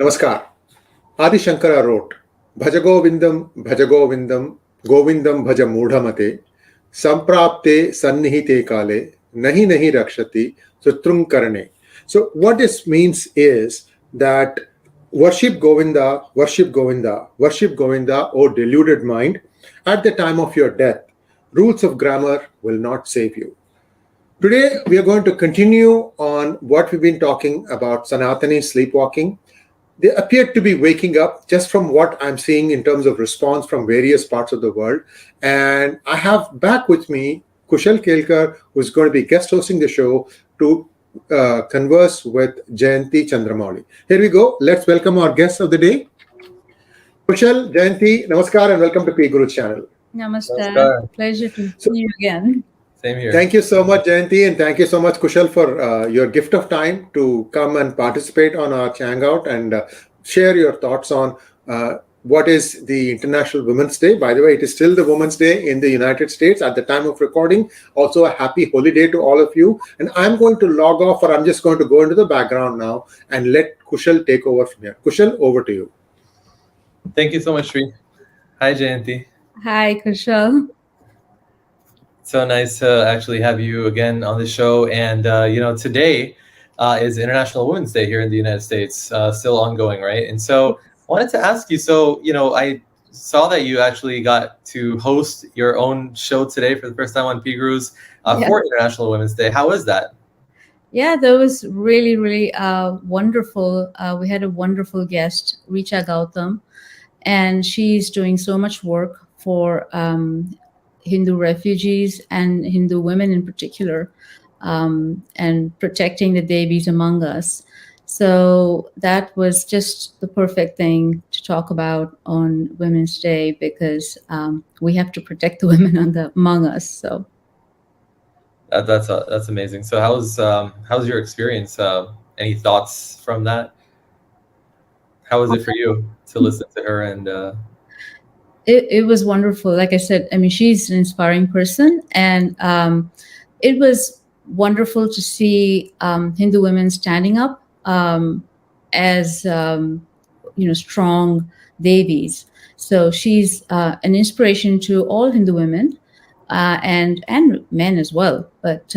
Namaskar. Adi Shankara wrote, Bhajagovindam, Govindam Bhaja Mudhamate, Samprapte Sannihite Kale, Nahi Rakshati, Sutrum Karane. So, what this means is that worship Govinda, worship Govinda, worship Govinda, O deluded mind, at the time of your death. Rules of grammar will not save you. Today, we are going to continue on what we've been talking about Sanatani sleepwalking. They appear to be waking up just from what I'm seeing in terms of response from various parts of the world. And I have back with me Kushal Kelkar, who's going to be guest hosting the show to converse with Jayanthi Chandramouli. Here we go. Let's welcome our guest of the day. Kushal, Jayanthi, namaskar and welcome to P Guru's channel. Namaskar. Pleasure to see you again. Same here. Thank you so much, Jayanthi, and thank you so much, Kushal, for your gift of time to come and participate on our Hangout and share your thoughts on what is the International Women's Day. By the way, it is still the Women's Day in the United States at the time of recording. Also, a happy Holi day to all of you. And I'm going to log off, or I'm just going to go into the background now and let Kushal take over from here. Kushal, over to you. Thank you so much, Sri. Hi, Jayanthi. Hi, Kushal. So nice to actually have you again on the show. And, today is International Women's Day here in the United States, still ongoing, right? And so I wanted to ask you, I saw that you actually got to host your own show today for the first time on P Guru's for International Women's Day. How is that? Yeah, that was really, really wonderful. We had a wonderful guest, Richa Gautam, and she's doing so much work for Hindu refugees and Hindu women in particular, and protecting the Devis among us. So that was just the perfect thing to talk about on Women's Day, because we have to protect the women among us. So that's amazing. So how's your experience? Any thoughts from that? How was it for you to listen to her and? It was wonderful. Like I said, I mean, she's an inspiring person, and it was wonderful to see Hindu women standing up as strong Devis. So she's an inspiration to all Hindu women and men as well. But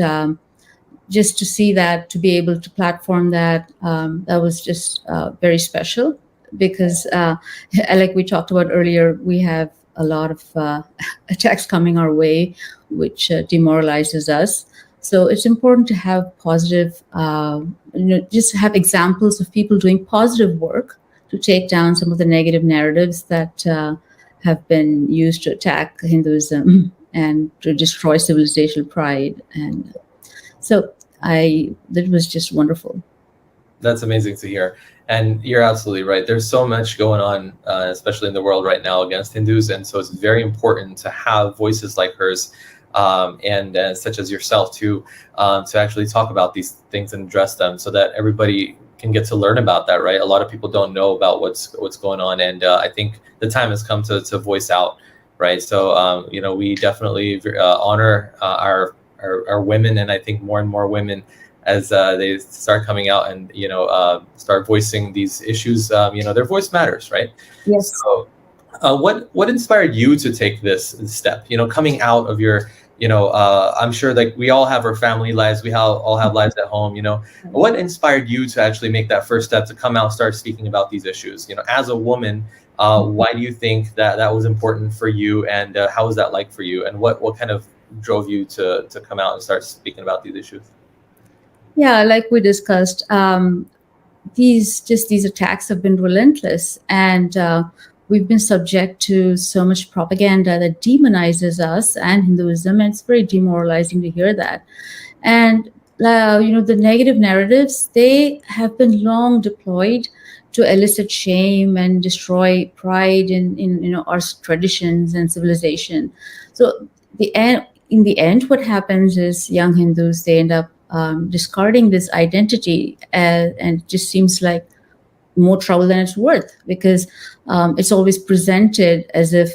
just to see that, to be able to platform that, that was just very special. Because like we talked about earlier, we have a lot of attacks coming our way, which demoralizes us. So it's important to have positive, just have examples of people doing positive work to take down some of the negative narratives that have been used to attack Hinduism and to destroy civilizational pride. And so that was just wonderful. That's amazing to hear. And you're absolutely right. There's so much going on, especially in the world right now, against Hindus. And so it's very important to have voices like hers and such as yourself to actually talk about these things and address them so that everybody can get to learn about that, right? A lot of people don't know about what's going on. And I think the time has come to voice out, right? So, we definitely honor our women, and I think more and more women as they start coming out and start voicing these issues, their voice matters, right? Yes. So, what inspired you to take this step? Coming out of your, I'm sure like we all have our family lives, we all have lives at home. What inspired you to actually make that first step to come out, start speaking about these issues? As a woman, why do you think that was important for you, and how was that like for you, and what kind of drove you to come out and start speaking about these issues? Yeah, like we discussed, these attacks have been relentless, and we've been subject to so much propaganda that demonizes us and Hinduism, and it's very demoralizing to hear that. And the negative narratives, they have been long deployed to elicit shame and destroy pride in our traditions and civilization. So in the end, what happens is young Hindus, they end up discarding this identity, and it just seems like more trouble than it's worth, because it's always presented as if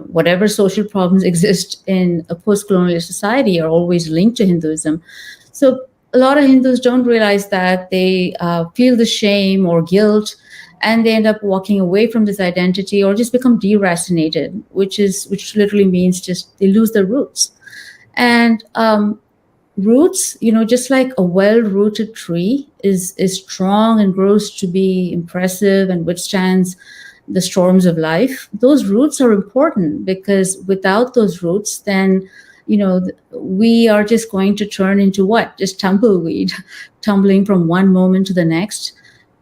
whatever social problems exist in a post-colonial society are always linked to Hinduism. So a lot of Hindus don't realize that. They feel the shame or guilt, and they end up walking away from this identity or just become deracinated, which literally means just they lose their roots. And roots, just like a well-rooted tree is strong and grows to be impressive and withstands the storms of life. Those roots are important, because without those roots, then we are just going to turn into what? Just tumbleweed, tumbling from one moment to the next,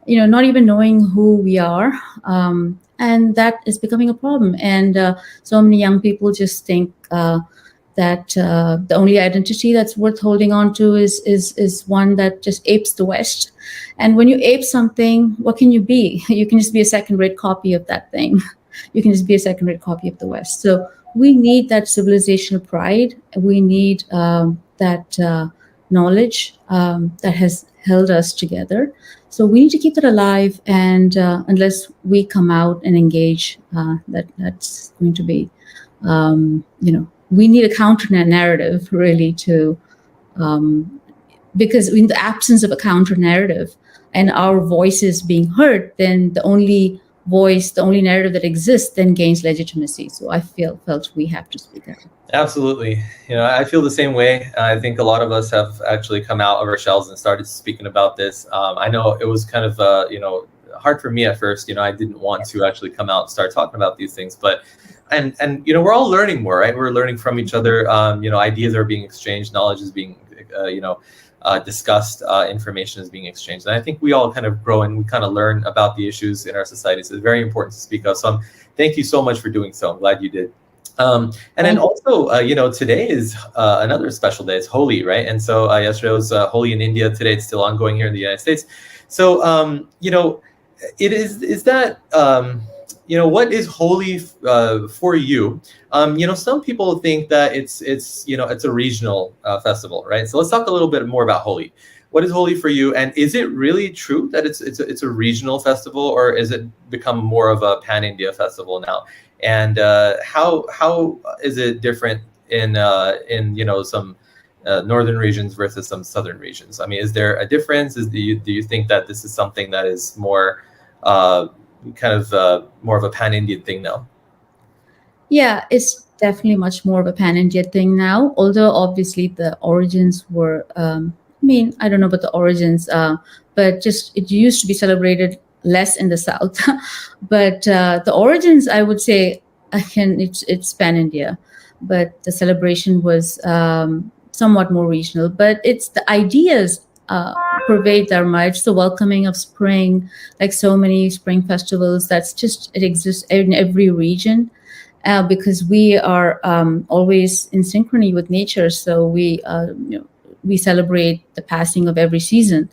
not even knowing who we are. And that is becoming a problem. And so many young people just think that the only identity that's worth holding on to is one that just apes the West. And when you ape something, what can you be? You can just be a second-rate copy of that thing. You can just be a second-rate copy of the West. So we need that civilizational pride. We need that knowledge that has held us together. So we need to keep that alive. And unless we come out and engage, that's going to be, we need a counter narrative, really, to because in the absence of a counter narrative and our voices being heard, then the only voice, the only narrative that exists, then gains legitimacy. So I felt we have to speak out. Absolutely. I feel the same way. I think a lot of us have actually come out of our shells and started speaking about this. I know it was kind of, hard for me at first. I didn't want to actually come out and start talking about these things, but and we're all learning more, right? We're learning from each other. Ideas are being exchanged, knowledge is being, discussed, information is being exchanged. And I think we all kind of grow and we kind of learn about the issues in our society. So it's very important to speak up. So thank you so much for doing so. I'm glad you did. And then also, today is another special day. It's Holi, right? And so yesterday was Holi in India. Today it's still ongoing here in the United States. So, it is that, what is Holi for you? Some people think that it's a regional festival, right? So let's talk a little bit more about Holi. What is Holi for you? And is it really true that it's a regional festival, or is it become more of a pan-India festival now? And how is it different in some northern regions versus some southern regions? I mean, is there a difference? Do you think that this is something that is more more of a pan-Indian thing now? Yeah, it's definitely much more of a pan-India thing now. Although obviously the origins were, I don't know about the origins, but just it used to be celebrated less in the South. But the origins, I would say, again, it's pan-India, but the celebration was somewhat more regional. But it's the ideas pervade Dharma. It's the welcoming of spring, like so many spring festivals. It exists in every region because we are always in synchrony with nature. So we celebrate the passing of every season,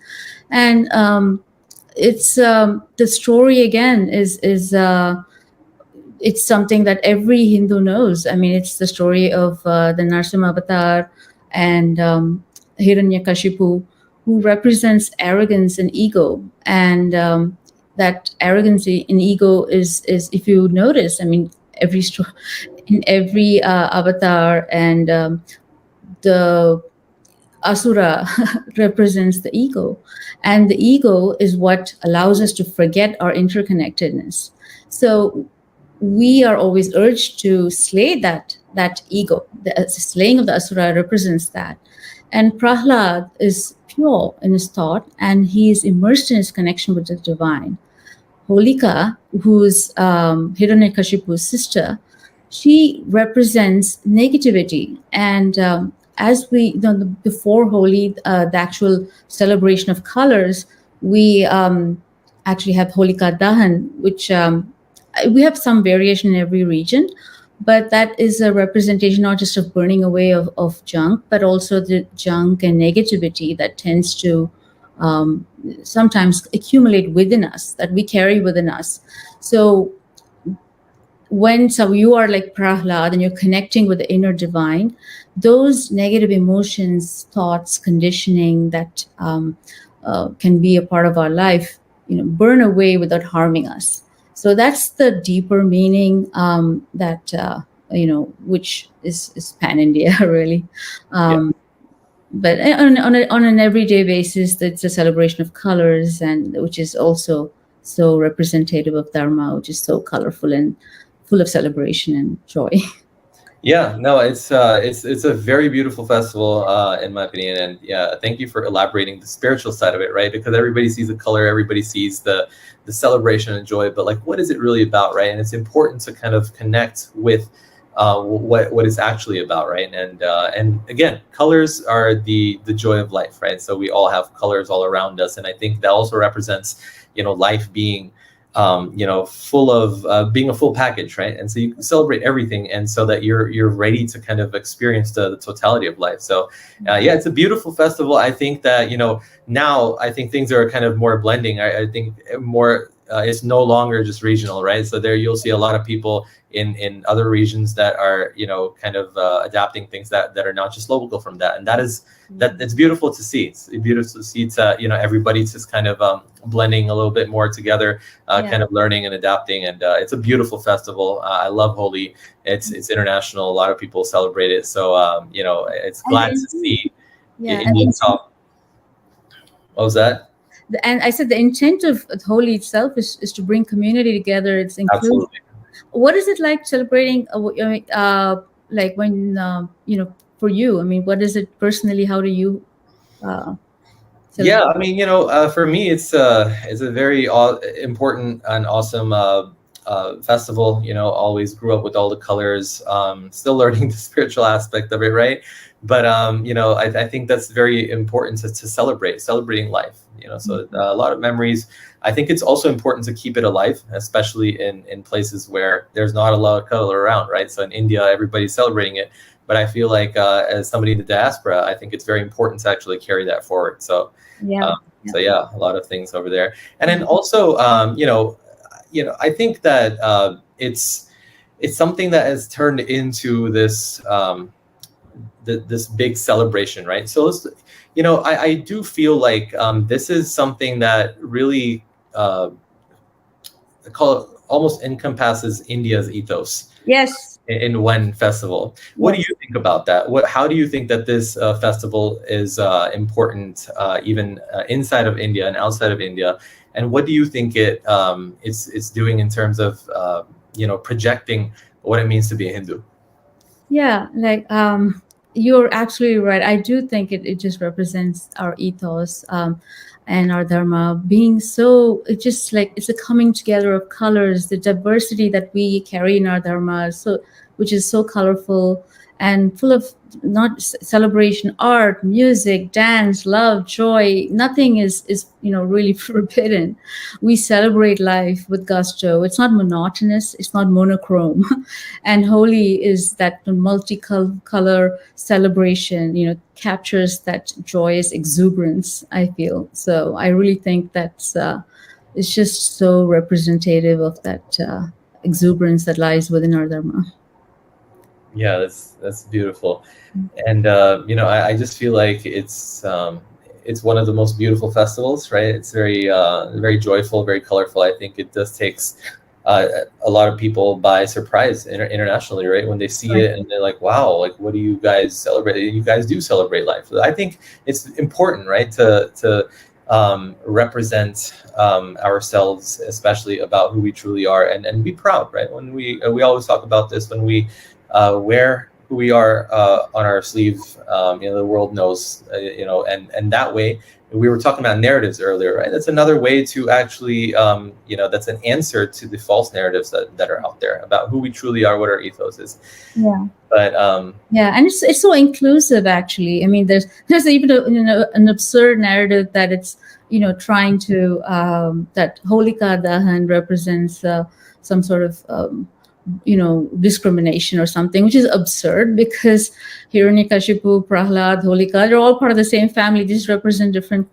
and it's the story again is it's something that every Hindu knows. I mean, it's the story of the Narsimha avatar and Hiranyakashipu, who represents arrogance and ego. And that arrogance and ego is if you notice, I mean, in every avatar, and the Asura represents the ego. And the ego is what allows us to forget our interconnectedness. So we are always urged to slay that ego. The slaying of the Asura represents that. And Prahlad is pure in his thought, and he is immersed in his connection with the divine. Holika, who's Hiranyakashipu's sister, she represents negativity. And as we, before Holi, the actual celebration of colors, we actually have Holika Dahan, which we have some variation in every region, but that is a representation not just of burning away of junk, but also the junk and negativity that tends to sometimes accumulate within us, that we carry within us. So when you are like Prahlad and you're connecting with the inner divine, those negative emotions, thoughts, conditioning that can be a part of our life, burn away without harming us. So that's the deeper meaning that which is pan-India really. But on an everyday basis, it's a celebration of colors, and which is also so representative of Dharma, which is so colorful and full of celebration and joy. Yeah, no, it's a very beautiful festival, in my opinion, and yeah, thank you for elaborating the spiritual side of it, right? Because everybody sees the color, everybody sees the celebration and joy, but like, what is it really about, right? And it's important to kind of connect with what it's actually about, right? And again, colors are the joy of life, right? So we all have colors all around us, and I think that also represents, life being full of being a full package, right? And so you can celebrate everything, and so that you're ready to kind of experience the totality of life. So yeah, it's a beautiful festival. I think that now I think things are kind of more blending. I think more it's no longer just regional, right? So there you'll see a lot of people in other regions that are kind of adapting things that are not just local from that, and that it's beautiful to see. It's beautiful to see everybody just kind of blending a little bit more together, kind of learning and adapting, and it's a beautiful festival. I love Holi. It's international. A lot of people celebrate it, so it's glad to see Indian top. What was that? And I said the intent of Holi itself is to bring community together. It's inclusive. Absolutely. What is it like celebrating? Like when for you? I mean, what is it personally? How do you? Yeah, I mean, for me, it's a very important and awesome festival. Always grew up with all the colors. Still learning the spiritual aspect of it, right? But I think that's very important to celebrating life. So a lot of memories. I think it's also important to keep it alive, especially in places where there's not a lot of color around, right? So in India, everybody's celebrating it. But I feel like as somebody in the diaspora, I think it's very important to actually carry that forward. So so yeah, a lot of things over there. And then also, I think that it's something that has turned into this this big celebration, right? So I do feel like this is something that really almost encompasses India's ethos. Yes. In one festival. What do you think about that? How do you think that this festival is important, even inside of India and outside of India? And what do you think it's doing in terms of projecting what it means to be a Hindu? Yeah, like you're absolutely right. I do think it just represents our ethos and our dharma being so. It's just like it's a coming together of colors, the diversity that we carry in our dharma, which is so colorful and full of not celebration, art, music, dance, love, joy. Nothing is really forbidden. We celebrate life with gusto. It's not monotonous. It's not monochrome. And Holi is that multicolor celebration. Captures that joyous exuberance. I feel so. I really think that's it's just so representative of that exuberance that lies within our dharma. Yeah, that's beautiful, and I just feel like it's one of the most beautiful festivals, right? It's very very joyful, very colorful. I think it just takes a lot of people by surprise internationally, right? When they see it and they're like, "Wow, like what do you guys celebrate? You guys do celebrate life." I think it's important, right, to represent ourselves, especially about who we truly are, and be proud, right? When we always talk about this when we wear who we are on our sleeve, the world knows, and that way we were talking about narratives earlier, right? That's another way to actually, that's an answer to the false narratives that are out there about who we truly are, what our ethos is. Yeah. But and it's so inclusive, actually. I mean, there's even an absurd narrative that it's trying to that Holika Dahan represents some sort of discrimination or something, which is absurd because Hiranyakashipu, Prahlad, Holika, they're all part of the same family. They just represent different,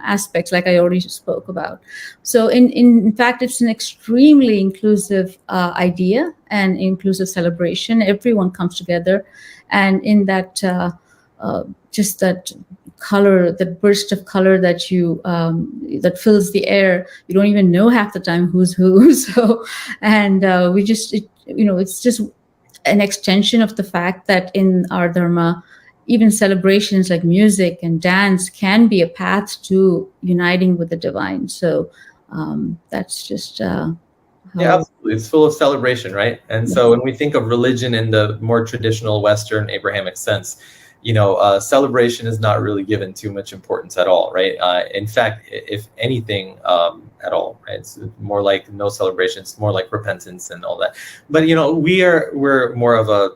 aspects, like I already spoke about. So in fact, it's an extremely inclusive idea and inclusive celebration. Everyone comes together, and in that just that color, that burst of color that you that fills the air, you don't even know half the time who's who. So, and we just it's just an extension of the fact that in our dharma, even celebrations like music and dance can be a path to uniting with the divine. So That's just Yeah, how. absolutely. It's full of celebration, right? And so when we think of religion in the more traditional Western Abrahamic sense, celebration is not really given too much importance at all, right? In fact, if anything, at all, right? It's more like no celebration. It's more like repentance and all that. But we're more of a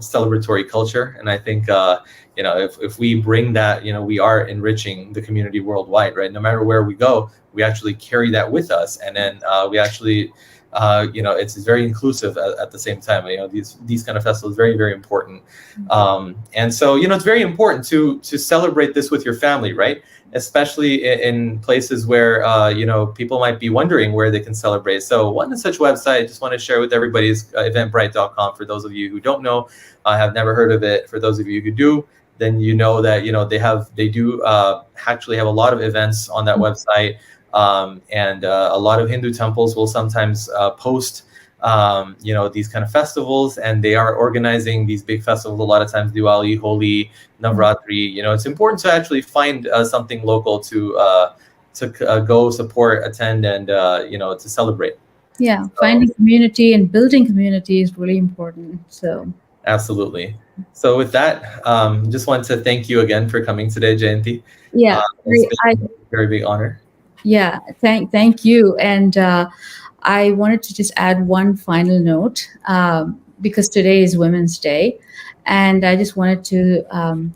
celebratory culture, and I think if we bring that, we are enriching the community worldwide, right? No matter where we go, we actually carry that with us, and then we actually it's very inclusive at the same time. These kind of festivals very, very important. And so it's very important to celebrate this with your family, right? Especially in places where people might be wondering where they can celebrate. So one such website I just want to share with everybody is eventbrite.com. For those of you who don't know, have never heard of it. For those of you who do, then that they do actually have a lot of events on that website. And a lot of Hindu temples will sometimes post these kind of festivals, and they are organizing these big festivals a lot of times: Diwali, Holi, Navratri. It's important to actually find something local to go support, attend, and to celebrate. Yeah, finding community and building community is really important. So absolutely. So with that, just want to thank you again for coming today, Jayanthi. Yeah, it's been a very big honor. Yeah, thank you. And I wanted to just add one final note, because today is Women's Day, and I just wanted to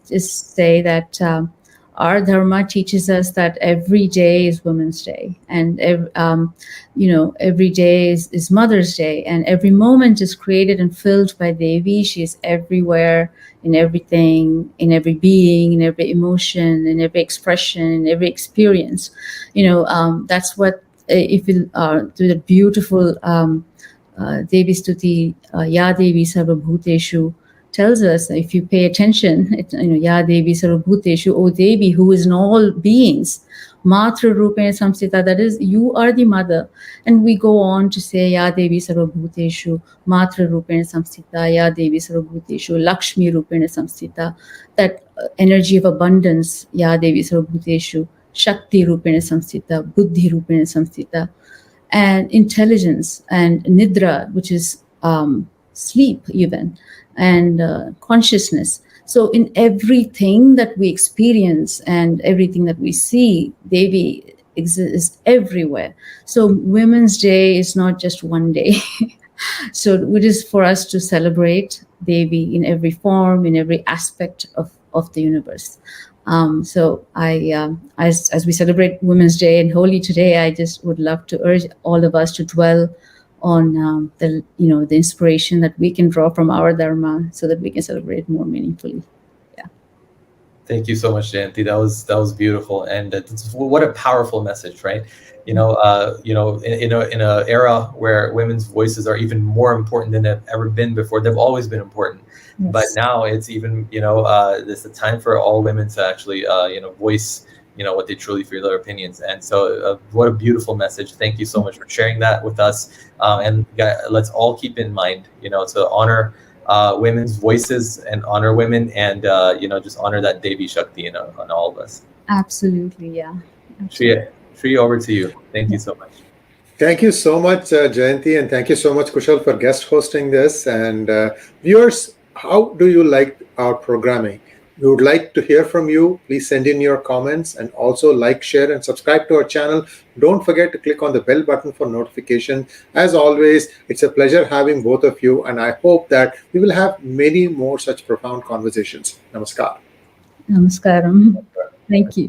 just say that our Dharma teaches us that every day is Women's Day, and every day is Mother's Day, and every moment is created and filled by Devi. She is everywhere, in everything, in every being, in every emotion, in every expression, in every experience. That's what, if you do the beautiful Devi Stuti, Ya Devi Sarvabhuteshu, tells us, if you pay attention, Ya Devi Sarvabhuteshu, O Devi, who is in all beings, Matra Rupena Samsita, that is, you are the mother. And we go on to say, Ya Devi Sarvabhuteshu, Matra Rupena Samsita, Ya Devi Sarvabhuteshu, Lakshmi Rupena Samsita, that energy of abundance, Ya Devi Sarvabhuteshu, Shakti Rupena Samsita, Buddhi Rupena Samsita, and intelligence, and Nidra, which is sleep even, and consciousness. So in everything that we experience and everything that we see, Devi exists everywhere. So Women's Day is not just one day. So it is for us to celebrate Devi in every form, in every aspect of the universe. So as we celebrate Women's Day and Holi today, I just would love to urge all of us to dwell on the inspiration that we can draw from our Dharma, so that we can celebrate more meaningfully. Yeah. Thank you so much, Jayanthi. That was beautiful, and what a powerful message, right? In an era where women's voices are even more important than they've ever been before. They've always been important, yes. But now it's even there's a time for all women to actually voice what they truly feel, their opinions. And so what a beautiful message. Thank you so much for sharing that with us. And let's all keep in mind, to honor women's voices and honor women, and just honor that Devi Shakti on all of us. Absolutely, yeah. Absolutely. Shri, over to you. Thank you so much. Thank you so much, Jayanthi, and thank you so much, Kushal, for guest hosting this. And viewers, how do you like our programming? We would like to hear from you. Please send in your comments, and also like, share, and subscribe to our channel. Don't forget to click on the bell button for notification. As always, it's a pleasure having both of you, and I hope that we will have many more such profound conversations. Namaskar. Namaskaram. Thank you.